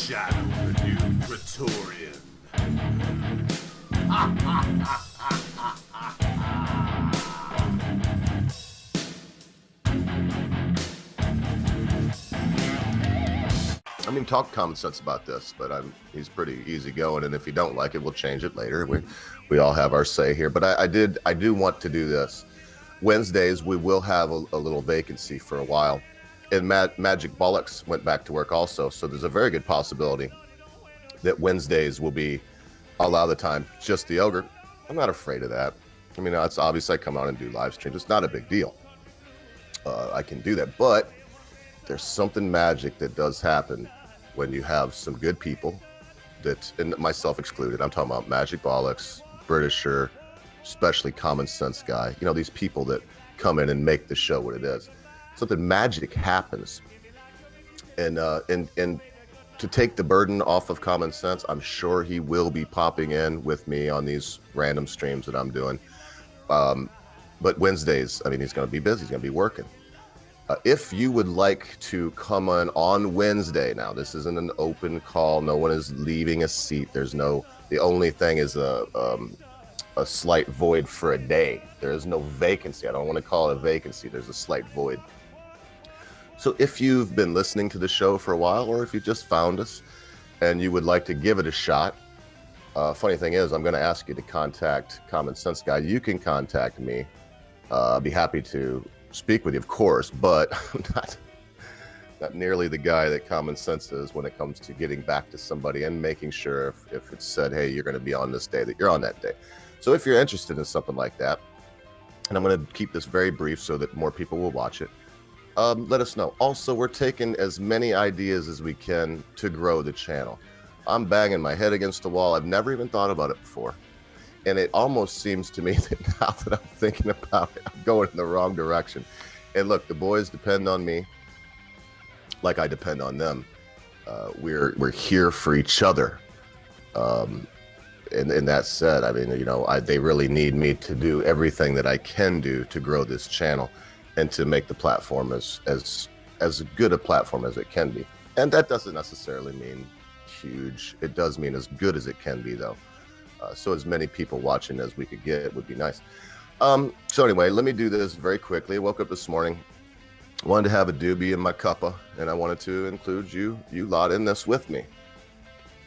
Shadow the new Praetorian. I mean, talk common sense about this, but he's pretty easygoing, and if you don't like it, we'll change it later. We all have our say here, but I do want to do this. Wednesdays, we will have a little vacancy for a while, and Magic Bollocks went back to work also, so there's a very good possibility that Wednesdays will be a lot of the time just the Ogre. I'm not afraid of that. I mean, it's obvious I come out and do live streams. It's not a big deal. I can do that, but there's something magic that does happen when you have some good people that, and myself excluded, I'm talking about Magic Bollocks, Britisher, especially Common Sense Guy, you know, these people that come in and make the show what it is. Something magic happens. And to take the burden off of Common Sense, I'm sure he will be popping in with me on these random streams that I'm doing. But Wednesdays, I mean, he's going to be busy, he's going to be working. If you would like to come on Wednesday, now this isn't an open call. No one is leaving a seat. The only thing is a slight void for a day. There is no vacancy. I don't want to call it a vacancy. There's a slight void. So if you've been listening to the show for a while, or if you just found us and you would like to give it a shot, funny thing is, I'm going to ask you to contact Common Sense Guy. You can contact me. I'll be happy to speak with you, of course, but not nearly the guy that Common Sense is when it comes to getting back to somebody and making sure if it's said, hey, you're going to be on this day, that you're on that day. So if you're interested in something like that, and I'm going to keep this very brief so that more people will watch it, let us know. Also, we're taking as many ideas as we can to grow the channel. I'm banging my head against the wall. I've never even thought about it before. And it almost seems to me that now that I'm thinking about it, I'm going in the wrong direction. And look, the boys depend on me like I depend on them. We're here for each other. And that said, I mean, you know, they really need me to do everything that I can do to grow this channel and to make the platform as good a platform as it can be. And that doesn't necessarily mean huge. It does mean as good as it can be, though. So as many people watching as we could get would be nice. So anyway, let me do this very quickly. I woke up this morning, wanted to have a doobie in my cuppa, and I wanted to include you lot in this with me.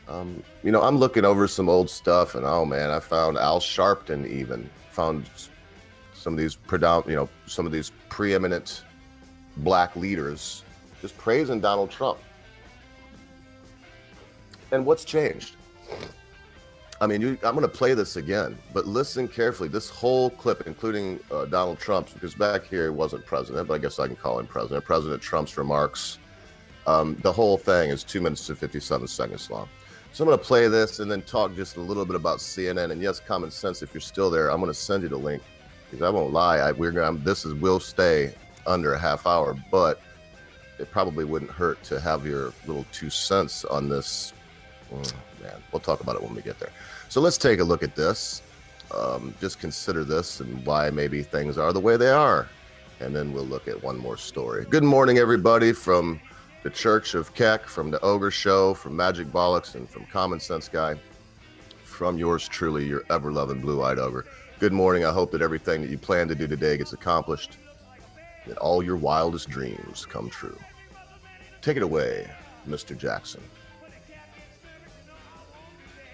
You know, I'm looking over some old stuff, and oh man, I found Al Sharpton even found some of these some of these preeminent black leaders just praising Donald Trump. And what's changed? I mean, I'm going to play this again, but listen carefully. This whole clip, including Donald Trump's, because back here he wasn't president, but I guess I can call him president. President Trump's remarks. The whole thing is 2 minutes and 57 seconds long. So I'm going to play this and then talk just a little bit about CNN. And yes, Common Sense, if you're still there, I'm going to send you the link, because I won't lie. Will stay under a half hour, but it probably wouldn't hurt to have your little 2 cents on this. Man, we'll talk about it when we get there. So let's take a look at this. Just consider this and why maybe things are the way they are. And then we'll look at one more story. Good morning, everybody, from the Church of Keck, from the Ogre Show, from Magic Bollocks, and from Common Sense Guy, from yours truly, your ever-loving blue-eyed ogre. Good morning. I hope that everything that you plan to do today gets accomplished, that all your wildest dreams come true. Take it away, Mr. Jackson.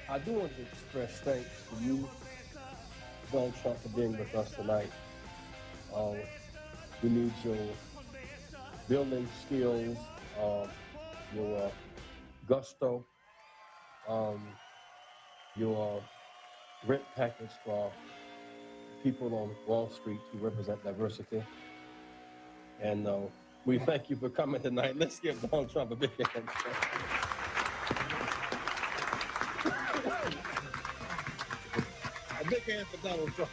I do want to express thanks to you, Donald Trump, for being with us tonight. We need your building skills, your gusto, your rent package for people on Wall Street who represent diversity. And we thank you for coming tonight. Let's give Donald Trump a big hand. A big hand for Donald Trump.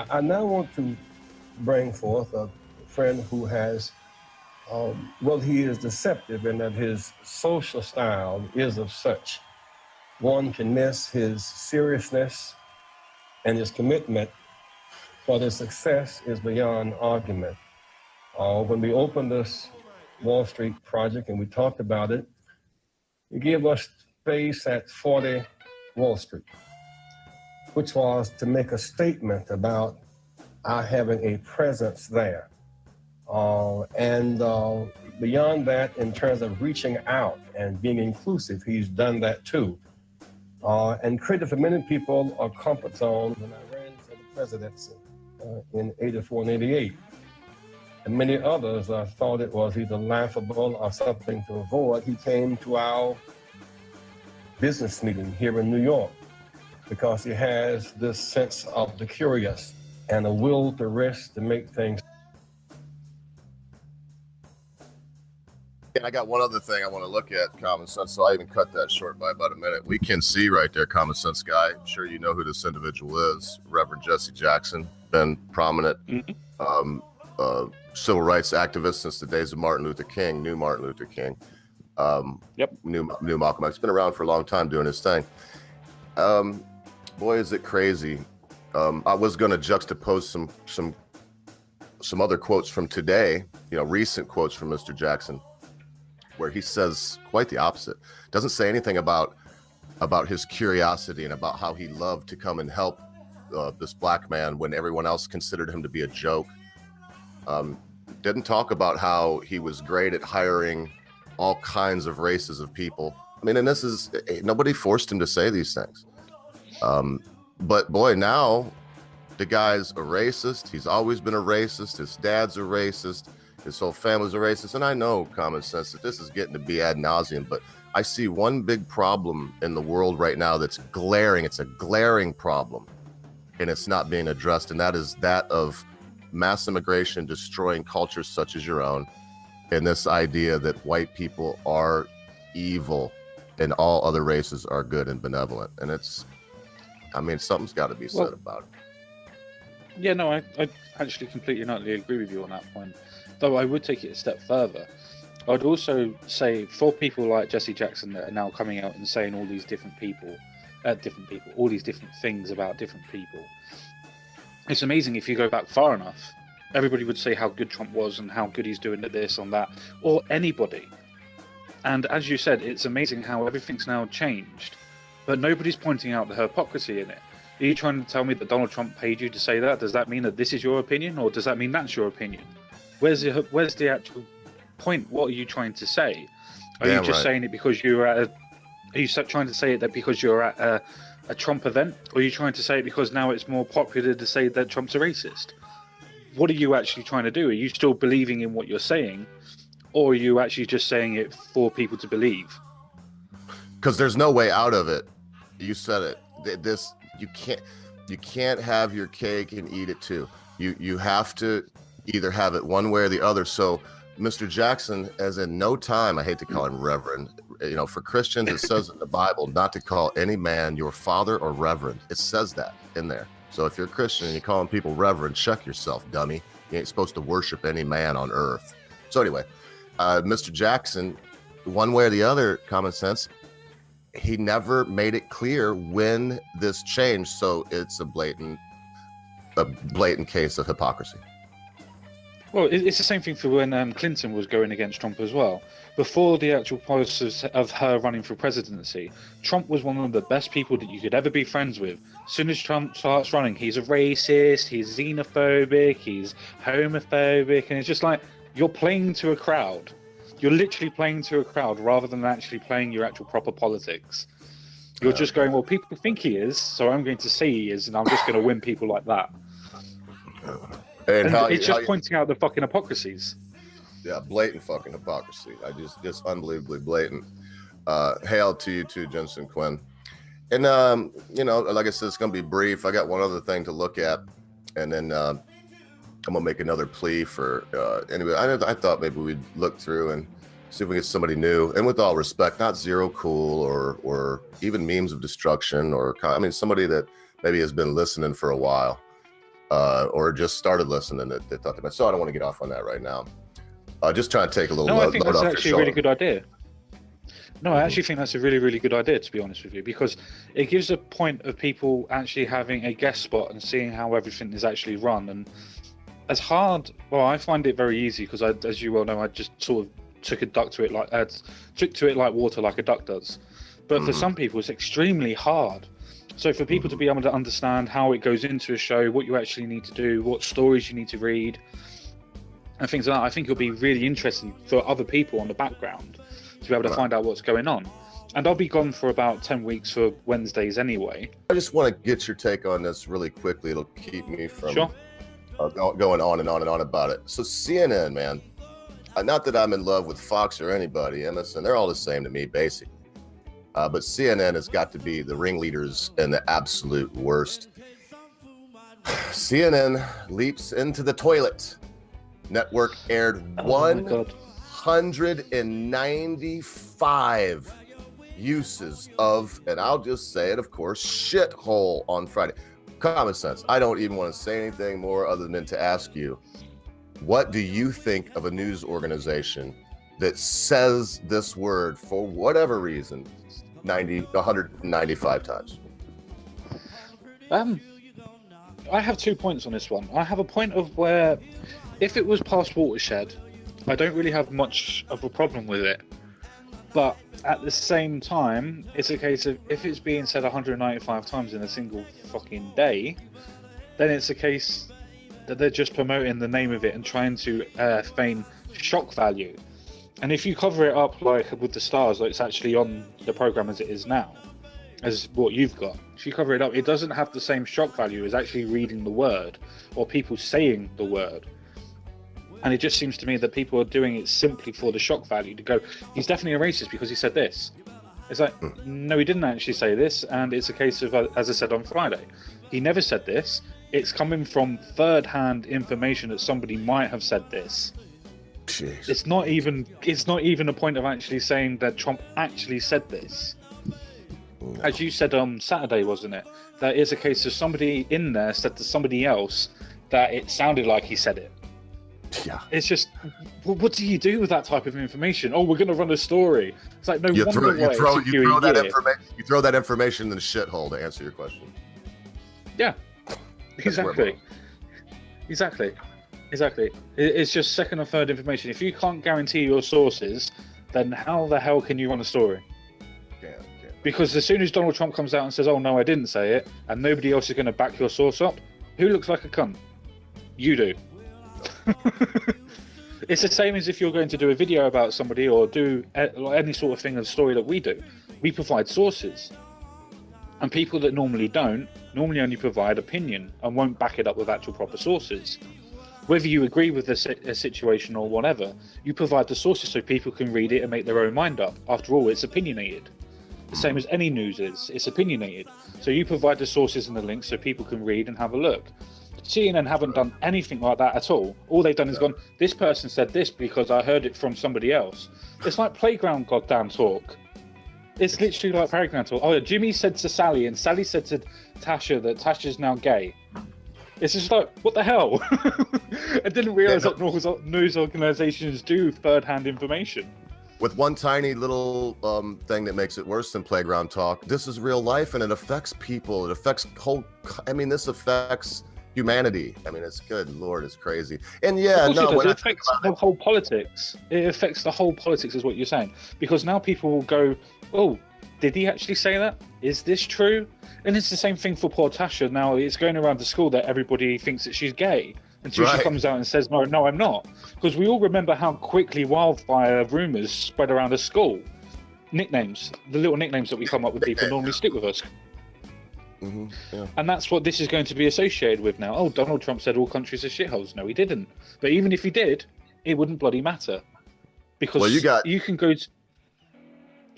I now want to bring forth a friend who has, well, he is deceptive in that his social style is of such. One can miss his seriousness, and his commitment for their success is beyond argument. When we opened this Wall Street project, and we talked about it. He gave us space at 40 Wall Street, which was to make a statement about our having a presence there. And beyond that, in terms of reaching out and being inclusive, he's done that too. And created for many people a comfort zone when I ran for the presidency in 84 and 88. And many others thought it was either laughable or something to avoid. He came to our business meeting here in New York because he has this sense of the curious and a will to risk to make things. And I got one other thing I want to look at, Common Sense, so I even cut that short by about a minute. We can see right there, Common Sense guy. I'm sure you know who this individual is. Reverend Jesse Jackson, been prominent civil rights activist since the days of Martin Luther King, new Martin Luther King. New Malcolm X. Been around for a long time doing his thing. Boy, is it crazy. I was going to juxtapose some other quotes from today, recent quotes from Mr. Jackson, where he says quite the opposite. Doesn't say anything about his curiosity and about how he loved to come and help this black man when everyone else considered him to be a joke. Didn't talk about how he was great at hiring all kinds of races of people. I mean, and this is, nobody forced him to say these things. But boy, now the guy's a racist. He's always been a racist. His dad's a racist. His whole family's a racist. And I know, Common Sense, that this is getting to be ad nauseum, but I see one big problem in the world right now that's glaring. It's a glaring problem, and it's not being addressed. And that is that of mass immigration destroying cultures such as your own, and this idea that white people are evil and all other races are good and benevolent. And something's got to be said about it. Yeah, no, I actually completely and utterly agree with you on that point. Though I would take it a step further. I'd also say for people like Jesse Jackson that are now coming out and saying all these different people, all these different things about different people, it's amazing if you go back far enough, everybody would say how good Trump was and how good he's doing at this, on that, or anybody. And as you said, it's amazing how everything's now changed, but nobody's pointing out the hypocrisy in it. Are you trying to tell me that Donald Trump paid you to say that? Does that mean that this is your opinion, or does that mean that's your opinion? Where's the actual point? What are you trying to say? Are you just saying it because you're at are you trying to say it that because you're at a Trump event, or are you trying to say it because now it's more popular to say that Trump's a racist? What are you actually trying to do? Are you still believing in what you're saying, or are you actually just saying it for people to believe? Because there's no way out of it. You said it. You can't have your cake and eat it too. You have to either have it one way or the other. So Mr. Jackson, as in no time, I hate to call him reverend. For Christians, it says in the Bible not to call any man your father or reverend. It says that in there. So if you're a Christian and you're calling people reverend, check yourself, dummy. You ain't supposed to worship any man on earth. So anyway, Mr. Jackson, one way or the other, Common Sense, he never made it clear when this changed. So it's a blatant case of hypocrisy. Well, it's the same thing for when Clinton was going against Trump as well. Before the actual process of her running for presidency, Trump was one of the best people that you could ever be friends with. As soon as Trump starts running, he's a racist, he's xenophobic, he's homophobic, and it's just like, you're playing to a crowd. You're literally playing to a crowd rather than actually playing your actual proper politics. You're just going, well, people think he is, so I'm going to say he is, and I'm just going to win people like that. And it's just pointing out the fucking hypocrisies. Yeah, blatant fucking hypocrisy. Just unbelievably blatant. Hail to you too, Jensen Quinn. And like I said, it's gonna be brief. I got one other thing to look at, and then I'm gonna make another plea for anyway. I thought maybe we'd look through and see if we get somebody new. And with all respect, not Zero Cool or even Memes of Destruction, or somebody that maybe has been listening for a while. Or just started listening that they thought to myself, so I don't want to get off on that right now. Just trying to take a little load off your shoulder. I think that's actually a really good idea. No, I actually think that's a really, really good idea, to be honest with you, because it gives a point of people actually having a guest spot and seeing how everything is actually run. And as hard, well, I find it very easy because, as you well know, I just sort of took to it like water, like a duck does. But for some people, it's extremely hard. So for people to be able to understand how it goes into a show, what you actually need to do, what stories you need to read, and things like that, I think it'll be really interesting for other people on the background to be able to find out what's going on. And I'll be gone for about 10 weeks for Wednesdays anyway. I just want to get your take on this really quickly. It'll keep me from going on and on and on about it. So CNN, man, not that I'm in love with Fox or anybody, MSN, they're all the same to me, basically. But CNN has got to be the ringleaders and the absolute worst. CNN leaps into the toilet. Network aired 195 uses of, and I'll just say it, of course, shithole on Friday. Common sense. I don't even want to say anything more other than to ask you, what do you think of a news organization that says this word for whatever reason 195 times? I have 2 points on this one. I have a point of where, if it was past watershed, I don't really have much of a problem with it. But at the same time, it's a case of, if it's being said 195 times in a single fucking day, then it's a case that they're just promoting the name of it and trying to feign shock value. And if you cover it up like with the stars, like it's actually on the program as it is now, as what you've got, if you cover it up, it doesn't have the same shock value as actually reading the word or people saying the word. And it just seems to me that people are doing it simply for the shock value, to go, he's definitely a racist because he said this. It's like, no, he didn't actually say this. And it's a case of, as I said on Friday, he never said this. It's coming from third-hand information that somebody might have said this. Jeez. It's not even a point of actually saying that Trump actually said this. No. As you said on Saturday, wasn't it? That it's a case of somebody in there said to somebody else that it sounded like he said it. Yeah. It's just, well, what do you do with that type of information? Oh, we're going to run a story. It's like, no you wonder throw, you throw, you throw that information. You throw that information in the shithole, to answer your question. Yeah, exactly. It's just second or third information. If you can't guarantee your sources, then how the hell can you run a story? Because as soon as Donald Trump comes out and says, oh no, I didn't say it, and nobody else is going to back your source up, who looks like a cunt? You do. It's the same as if you're going to do a video about somebody or do any sort of thing, a story that we do. We provide sources. And people that normally don't, normally only provide opinion and won't back it up with actual proper sources. Whether you agree with a situation or whatever, you provide the sources so people can read it and make their own mind up. After all, it's opinionated. The same as any news is. It's opinionated. So you provide the sources and the links so people can read and have a look. CNN haven't done anything like that at all. All they've done is gone, this person said this because I heard it from somebody else. It's like playground goddamn talk. It's literally like playground talk. Oh, Jimmy said to Sally, and Sally said to Tasha that Tasha's now gay. It's just like, what the hell? I didn't realize that news organizations do third-hand information. With one tiny little thing that makes it worse than playground talk, this is real life and it affects people. It affects this affects humanity. I mean, it's good Lord, it's crazy. And yeah, no, it affects the whole politics. It affects the whole politics, is what you're saying. Because now people will go, oh, did he actually say that? Is this true? And it's the same thing for poor Tasha. Now it's going around the school that everybody thinks that she's gay until she comes out and says, no, I'm not. Because we all remember how quickly wildfire rumors spread around the school. Nicknames, the little nicknames that we come up with, people normally stick with us. Mm-hmm, yeah. And that's what this is going to be associated with now. Oh, Donald Trump said all countries are shitholes. No, he didn't. But even if he did, it wouldn't bloody matter. Because you can go to...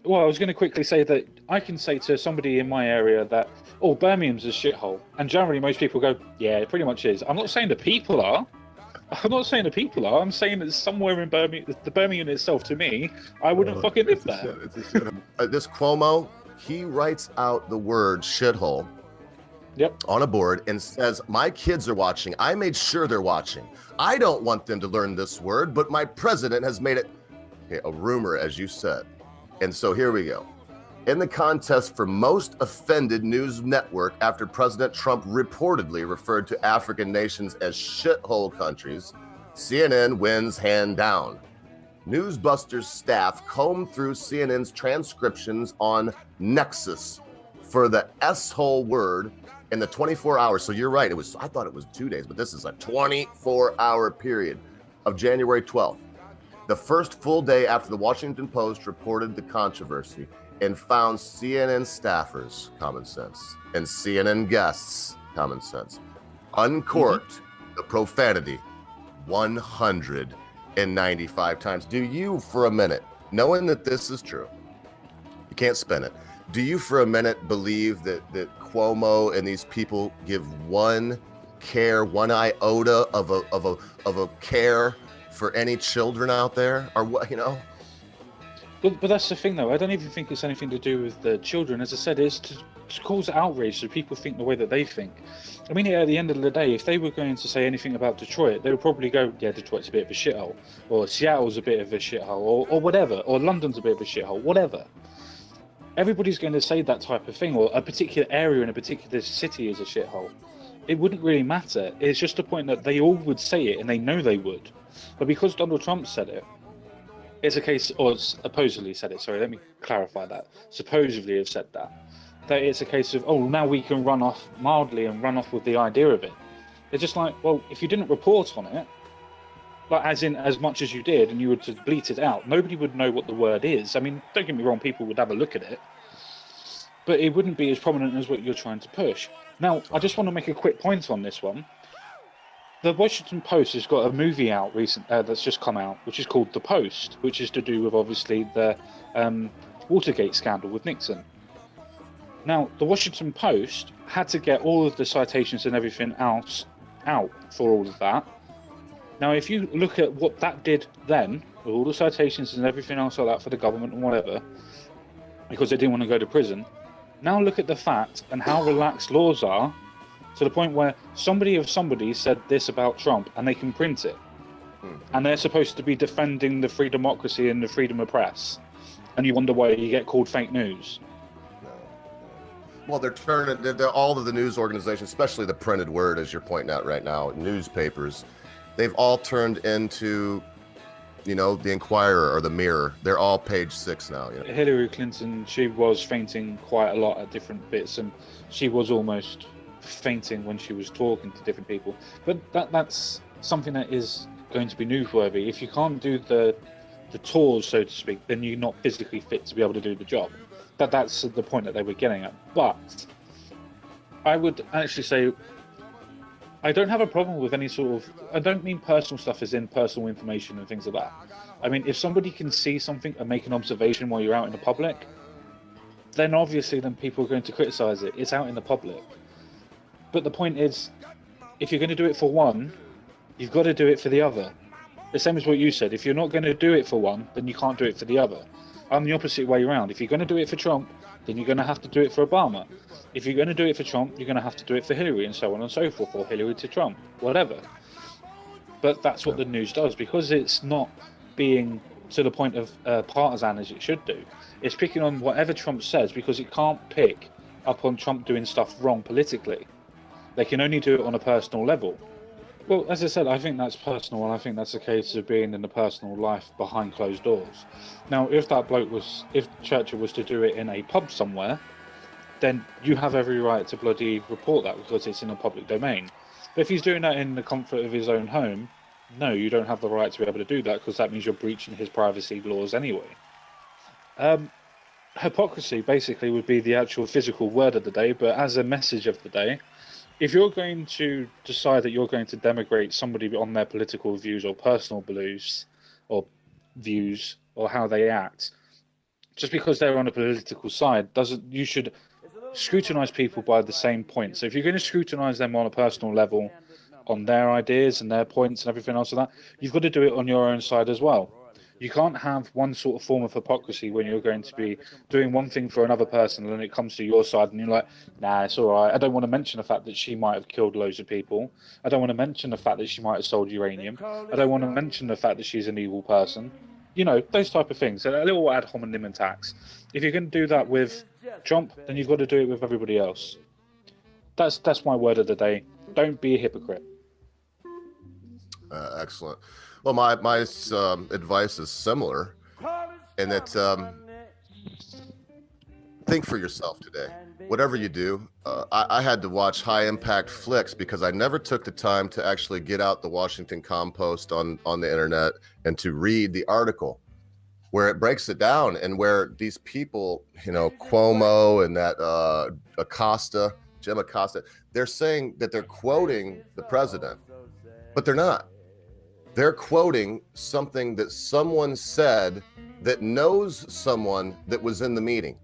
Well, I was going to quickly say that I can say to somebody in my area that, oh, Birmingham's a shithole. And generally most people go, yeah, it pretty much is. I'm not saying the people are. I'm saying that somewhere in Birmingham, the Birmingham itself, to me, I wouldn't fucking live there. This Cuomo, he writes out the word shithole on a board and says, my kids are watching. I made sure they're watching. I don't want them to learn this word, but my president has made it a rumor, as you said. And so here we go. In the contest for most offended news network after President Trump reportedly referred to African nations as shithole countries, CNN wins hand down. Newsbusters staff combed through CNN's transcriptions on Nexus for the S-hole word in the 24 hours. So you're right. I thought it was 2 days, but this is a 24-hour period of January 12th. The first full day after the Washington Post reported the controversy and found CNN staffers, common sense, and CNN guests, common sense, uncorked the profanity 195 times. Do you, for a minute, knowing that this is true, you can't spin it, do you for a minute believe that Cuomo and these people give one iota of a care for any children out there, or what, you know? But that's the thing, though. I don't even think it's anything to do with the children. As I said, it's to cause outrage so people think the way that they think. I mean, at the end of the day, if they were going to say anything about Detroit, they would probably go, yeah, Detroit's a bit of a shithole, or Seattle's a bit of a shithole, or whatever, or London's a bit of a shithole, whatever. Everybody's going to say that type of thing, or a particular area in a particular city is a shithole. It wouldn't really matter. It's just a point that they all would say it, and they know they would. But because Donald Trump said it, it's a case, or supposedly said it, sorry, let me clarify that. Supposedly have said that it's a case of, oh, now we can run off mildly and run off with the idea of it. It's just like, well, if you didn't report on it, like as in as much as you did, and you were to bleat it out, nobody would know what the word is. I mean, don't get me wrong, people would have a look at it, but it wouldn't be as prominent as what you're trying to push. Now, I just want to make a quick point on this one. The Washington Post has got a movie out that's just come out, which is called The Post, which is to do with obviously the Watergate scandal with Nixon. Now, the Washington Post had to get all of the citations and everything out for all of that. Now, if you look at what that did then, with all the citations and everything else like that for the government and whatever, because they didn't want to go to prison, now look at the fact and how relaxed laws are, to the point where somebody said this about Trump and they can print it. And they're supposed to be defending the free democracy and the freedom of press. And you wonder why you get called fake news. Well, they're all of the news organizations, especially the printed word, as you're pointing out right now, newspapers, they've all turned into, the Inquirer or the Mirror. They're all page 6 now. Hillary Clinton, she was fainting quite a lot at different bits, and she was almost fainting when she was talking to different people. But that's something that is going to be newsworthy. If you can't do the tours, so to speak, then you're not physically fit to be able to do the job. That's the point that they were getting at. But I would actually say I don't have a problem with any sort of, I don't mean personal stuff as in personal information and things like that. I mean, if somebody can see something and make an observation while you're out in the public, then obviously people are going to criticize it. It's out in the public. But the point is, if you're going to do it for one, you've got to do it for the other. The same as what you said. If you're not going to do it for one, then you can't do it for the other. I'm the opposite way around. If you're going to do it for Trump, then you're going to have to do it for Obama. If you're going to do it for Trump, you're going to have to do it for Hillary, and so on and so forth, or Hillary to Trump, whatever. But that's what the news does, because it's not being to the point of partisan as it should do. It's picking on whatever Trump says, because it can't pick up on Trump doing stuff wrong politically. They can only do it on a personal level. Well, as I said, I think that's personal, and I think that's a case of being in the personal life behind closed doors. Now, if Churchill was to do it in a pub somewhere, then you have every right to bloody report that, because it's in a public domain. But if he's doing that in the comfort of his own home, no, you don't have the right to be able to do that, because that means you're breaching his privacy laws anyway. Hypocrisy basically would be the actual physical word of the day, but as a message of the day, if you're going to decide that you're going to denigrate somebody on their political views or personal beliefs or views or how they act, just because they're on a political side, you should scrutinize people by the same point. So if you're going to scrutinize them on a personal level, on their ideas and their points and everything else like that, you've got to do it on your own side as well. You can't have one sort of form of hypocrisy when you're going to be doing one thing for another person, and then it comes to your side and you're like, nah, it's all right. I don't want to mention the fact that she might have killed loads of people. I don't want to mention the fact that she might have sold uranium. I don't want to mention the fact that she's an evil person. Those type of things. A little ad hominem attacks. If you're going to do that with Trump, then you've got to do it with everybody else. That's my word of the day. Don't be a hypocrite. Excellent. Well, my advice is similar, and that think for yourself today. Whatever you do, I had to watch high impact flicks because I never took the time to actually get out the Washington Compost on the internet and to read the article where it breaks it down, and where these people, you know, Cuomo and that Jim Acosta, they're saying that they're quoting the president, but they're not. They're quoting something that someone said that knows someone that was in the meeting.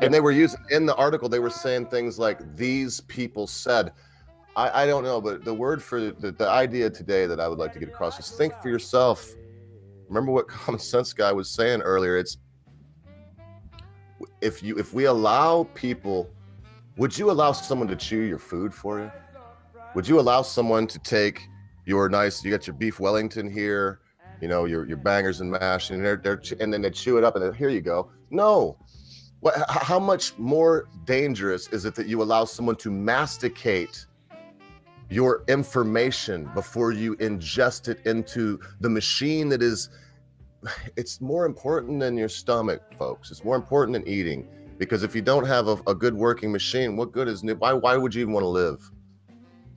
And they were using, in the article, they were saying things like, these people said. I don't know, but the word for the idea today that I would like to get across is think for yourself. Remember what Common Sense Guy was saying earlier. It's if we allow people, would you allow someone to chew your food for you? Would you allow someone to take your nice, you got your beef Wellington here, you know, your bangers and mash, and and then they chew it up and here you go. No. How much more dangerous is it that you allow someone to masticate your information before you ingest it into the machine that is, it's more important than your stomach, folks. It's more important than eating, because if you don't have a good working machine, what good is it? Why would you even want to live?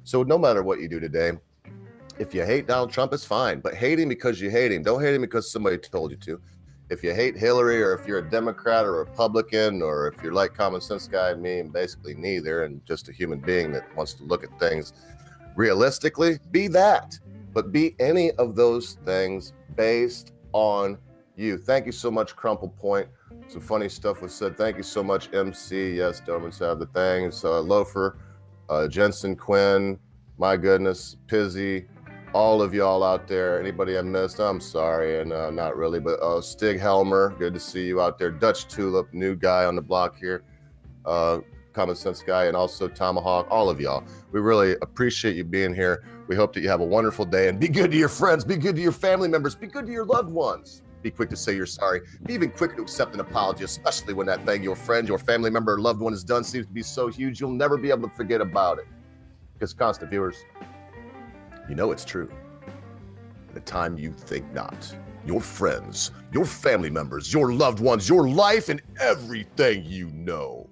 So no matter what you do today, if you hate Donald Trump, it's fine, but hate him because you hate him. Don't hate him because somebody told you to. If you hate Hillary, or if you're a Democrat or a Republican, or if you're like Common Sense Guy and me, and basically neither, and just a human being that wants to look at things realistically, be that. But be any of those things based on you. Thank you so much, Crumple Point. Some funny stuff was said. Thank you so much, MC. Yes, Doman said the things. Loafer, Jensen Quinn, my goodness, Pizzy, all of y'all out there. Anybody I missed, I'm sorry, and not really, but Stig Helmer, good to see you out there. Dutch Tulip, new guy on the block here. Common Sense Guy, and also Tomahawk, all of y'all. We really appreciate you being here. We hope that you have a wonderful day, and be good to your friends, be good to your family members, be good to your loved ones. Be quick to say you're sorry. Be even quicker to accept an apology, especially when that thing your friend, your family member, or loved one has done seems to be so huge you'll never be able to forget about it. Because constant viewers, you know it's true. At a time you think not. Your friends, your family members, your loved ones, your life, and everything you know.